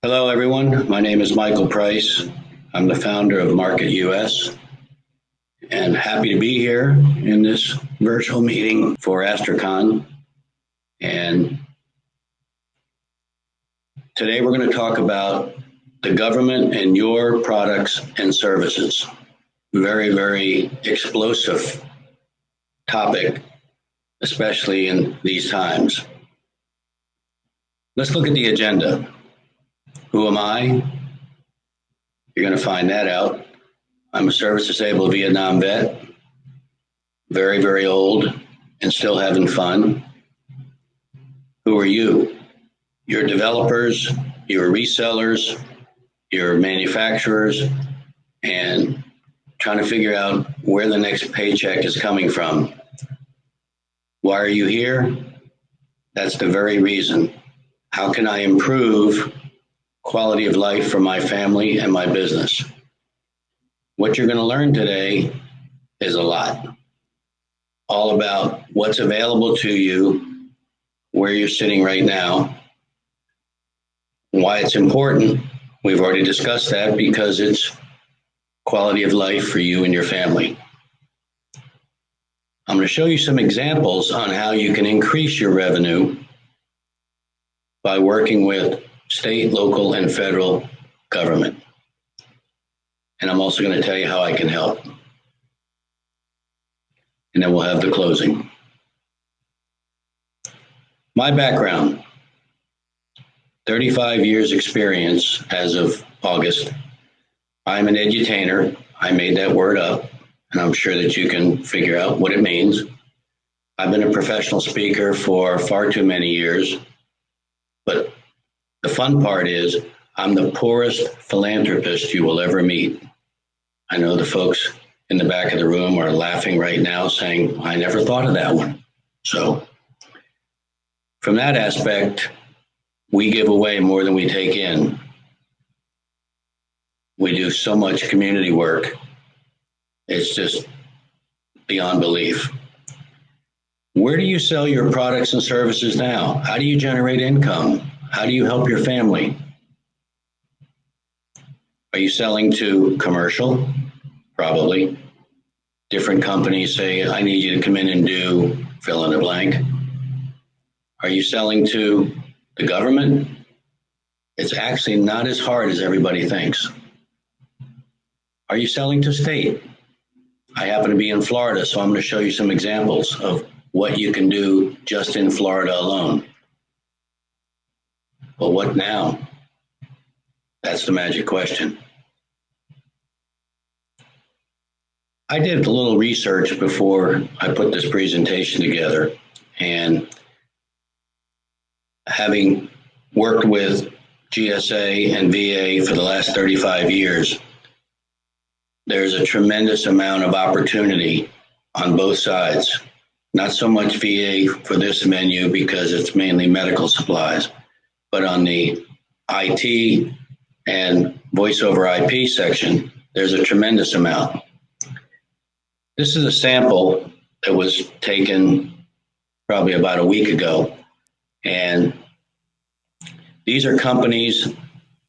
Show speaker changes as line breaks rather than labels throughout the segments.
Hello, everyone. My name is Michael Price. I'm the founder of Market US and happy to be here in this virtual meeting for Astrocon. And today we're going to talk about the government and your products and services. Very, very explosive topic, especially in these times. Let's look at the agenda. Who am I? You're going to find that out. I'm a service-disabled Vietnam vet, very, very old, and still having fun. Who are you? You're developers, you're resellers, you're manufacturers, and trying to figure out where the next paycheck is coming from. Why are you here? That's the very reason. How can I improve quality of life for my family and my business? What you're going to learn today is a lot. All about what's available to you, where you're sitting right now, why it's important. We've already discussed that because it's quality of life for you and your family. I'm going to show you some examples on how you can increase your revenue by working with state, local, and federal government. And I'm also going to tell you how I can help. And then we'll have the closing. My background, 35 years experience as of August. I'm an edutainer. I made that word up, and I'm sure that you can figure out what it means. I've been a professional speaker for far too many years, but the fun part is I'm the poorest philanthropist you will ever meet. I know the folks in the back of the room are laughing right now saying, I never thought of that one. So from that aspect, we give away more than we take in. We do so much community work. It's just beyond belief. Where do you sell your products and services now? How do you generate income? How do you help your family? Are you selling to commercial? Probably. Different companies say, I need you to come in and do fill in the blank. Are you selling to the government? It's actually not as hard as everybody thinks. Are you selling to state? I happen to be in Florida, so I'm going to show you some examples of what you can do just in Florida alone. But what now? That's the magic question. I did a little research before I put this presentation together, and having worked with GSA and VA for the last 35 years, there's a tremendous amount of opportunity on both sides. Not so much VA for this menu because it's mainly medical supplies, but on the IT and voice over IP section, there's a tremendous amount. This is a sample that was taken probably about a week ago. And these are companies,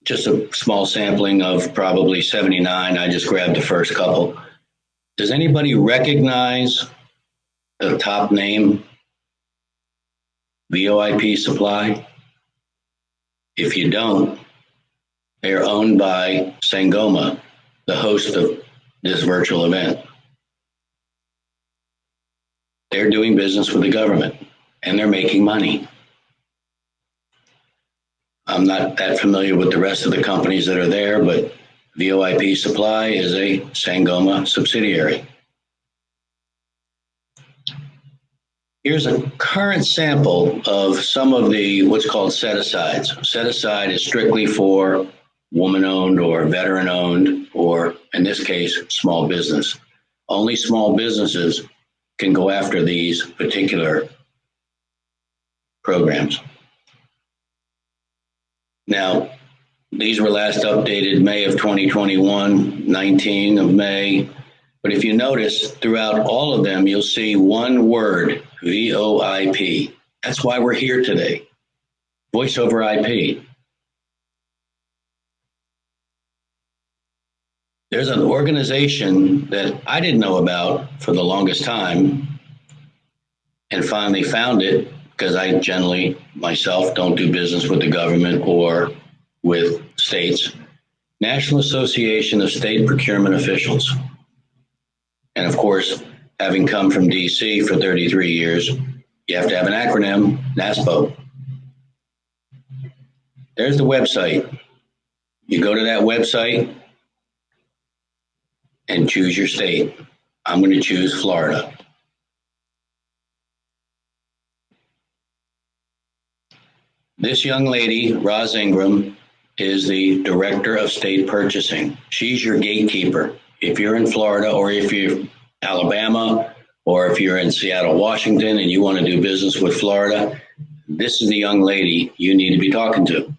just a small sampling of probably 79. I just grabbed the first couple. Does anybody recognize the top name, VoIP Supply? If you don't, they're owned by Sangoma, the host of this virtual event. They're doing business with the government, and they're making money. I'm not that familiar with the rest of the companies that are there, but VoIP Supply is a Sangoma subsidiary. Here's a current sample of some of the what's called set-asides. Set-aside is strictly for woman-owned or veteran-owned, or in this case, small business. Only small businesses can go after these particular programs. Now, these were last updated May of 2021, 19 of May. But if you notice, throughout all of them, you'll see one word, VoIP. That's why we're here today. Voice over IP. There's an organization that I didn't know about for the longest time and finally found it because I generally myself don't do business with the government or with states. National Association of State Procurement Officials. And of course, having come from DC for 33 years, you have to have an acronym, NASPO. There's the website. You go to that website and choose your state. I'm going to choose Florida. This young lady, Roz Ingram, is the Director of State Purchasing. She's your gatekeeper. If you're in Florida or if you're Alabama or if you're in Seattle, Washington, and you want to do business with Florida, this is the young lady you need to be talking to.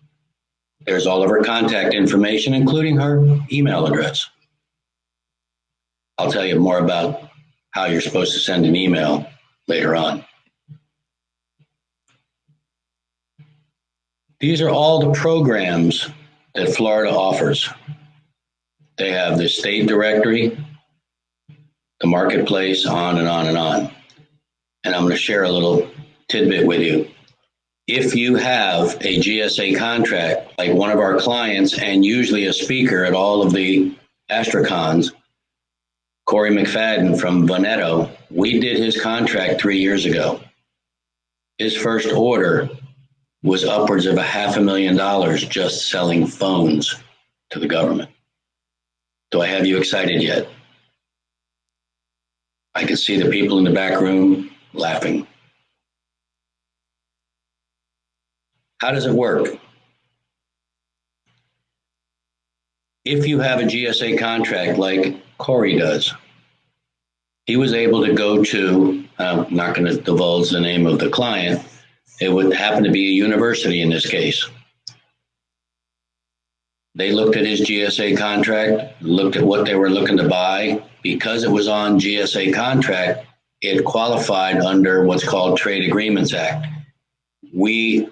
There's all of her contact information, including her email address. I'll tell you more about how you're supposed to send an email later on. These are all the programs that Florida offers. They have the state directory, the marketplace, on and on and on. And I'm going to share a little tidbit with you. If you have a GSA contract, like one of our clients and usually a speaker at all of the AstroCons, Corey McFadden from Veneto, we did his contract 3 years ago. His first order was upwards of $500,000 just selling phones to the government. Do I have you excited yet? I can see the people in the back room laughing. How does it work? If you have a GSA contract like Corey does, he was able to go to, I'm not going to divulge the name of the client, it would happen to be a university in this case. They looked at his GSA contract, looked at what they were looking to buy. Because it was on GSA contract, it qualified under what's called Trade Agreements Act. We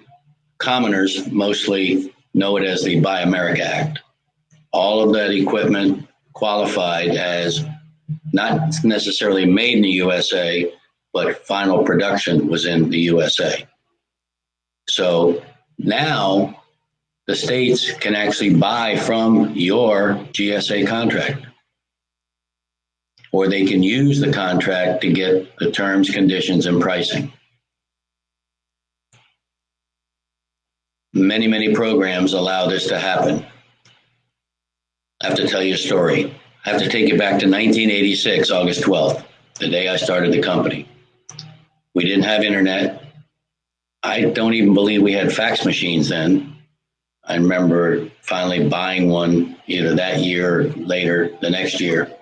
commoners mostly know it as the Buy America Act. All of that equipment qualified as not necessarily made in the USA, but final production was in the USA. So now the states can actually buy from your GSA contract, or they can use the contract to get the terms, conditions, and pricing. Many, many programs allow this to happen. I have to tell you a story. I have to take you back to 1986, August 12th, the day I started the company. We didn't have internet. I don't even believe we had fax machines then. I remember finally buying one either that year or later the next year.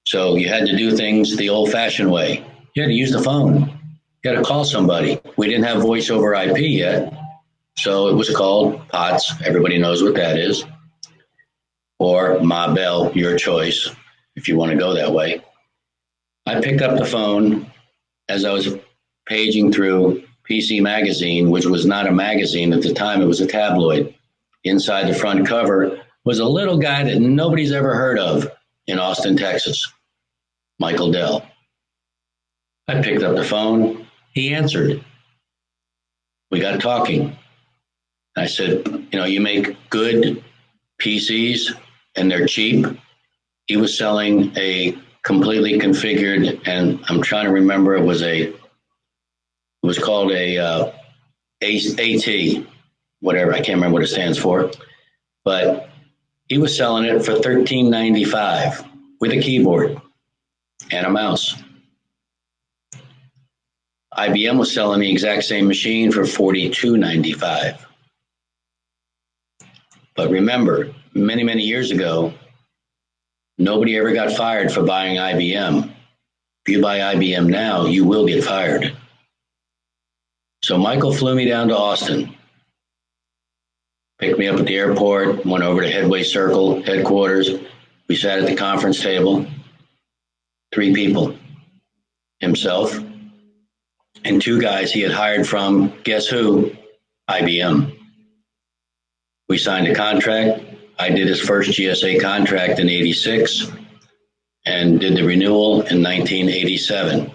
So you had to do things the old-fashioned way. You had to use the phone. You had to call somebody. We didn't have voice over IP yet, so it was called POTS. Everybody knows what that is. Or Ma Bell, your choice, if you want to go that way. I picked up the phone as I was paging through PC Magazine, which was not a magazine at the time. It was a tabloid. Inside the front cover was a little guy that nobody's ever heard of in Austin, Texas, Michael Dell. I picked up the phone. He answered. We got talking. I said, you make good PCs and they're cheap. He was selling a completely configured, and I'm trying to remember, it was called a AT, whatever, I can't remember what it stands for, but he was selling it for $13.95 with a keyboard and a mouse. IBM was selling the exact same machine for $42.95. But remember, many, many years ago, nobody ever got fired for buying IBM. If you buy IBM now, you will get fired. So Michael flew me down to Austin, picked me up at the airport, went over to Headway Circle headquarters. We sat at the conference table, 3 people, himself, and 2 guys he had hired from, guess who? IBM. We signed a contract, I did his first GSA contract in '86 and did the renewal in 1987.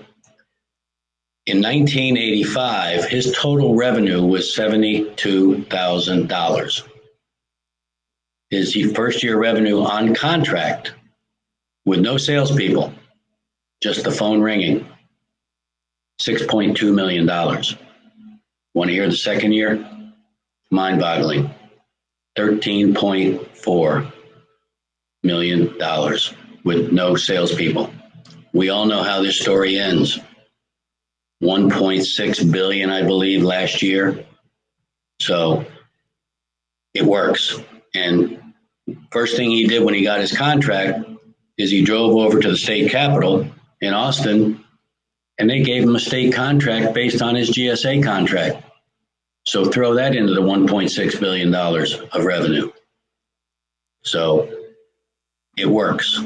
In 1985, his total revenue was $72,000. His first year revenue on contract with no salespeople, just the phone ringing, $6.2 million. Want to hear the second year? Mind-boggling. $13.4 million with no salespeople. We all know how this story ends. 1.6 billion, I believe, last year. So it works. And first thing he did when he got his contract is he drove over to the state capitol in Austin, and they gave him a state contract based on his GSA contract. So throw that into the $1.6 billion of revenue. So it works.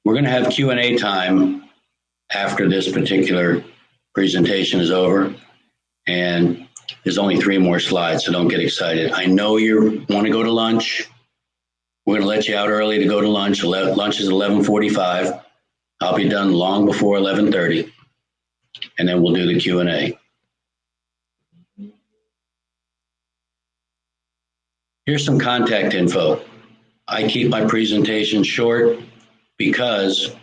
We're going to have Q&A time after this particular presentation is over. And there's only 3 more slides, so don't get excited. I know you want to go to lunch. We're going to let you out early to go to lunch. Lunch is 11:45. I'll be done long before 11:30. And then we'll do the Q&A. Here's some contact info. I keep my presentation short because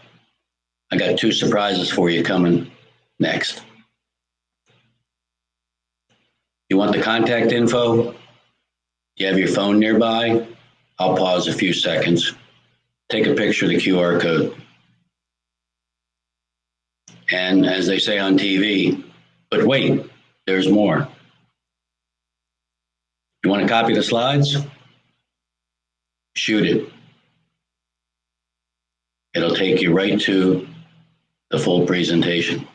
I got 2 surprises for you coming next. You want the contact info? You have your phone nearby? I'll pause a few seconds. Take a picture of the QR code. And as they say on TV, but wait, there's more. You want to copy the slides? Shoot it. It'll take you right to the full presentation.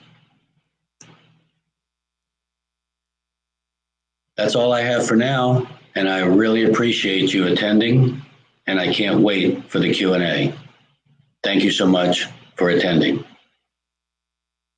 That's all I have for now, and I really appreciate you attending, and I can't wait for the Q&A. Thank you so much for attending.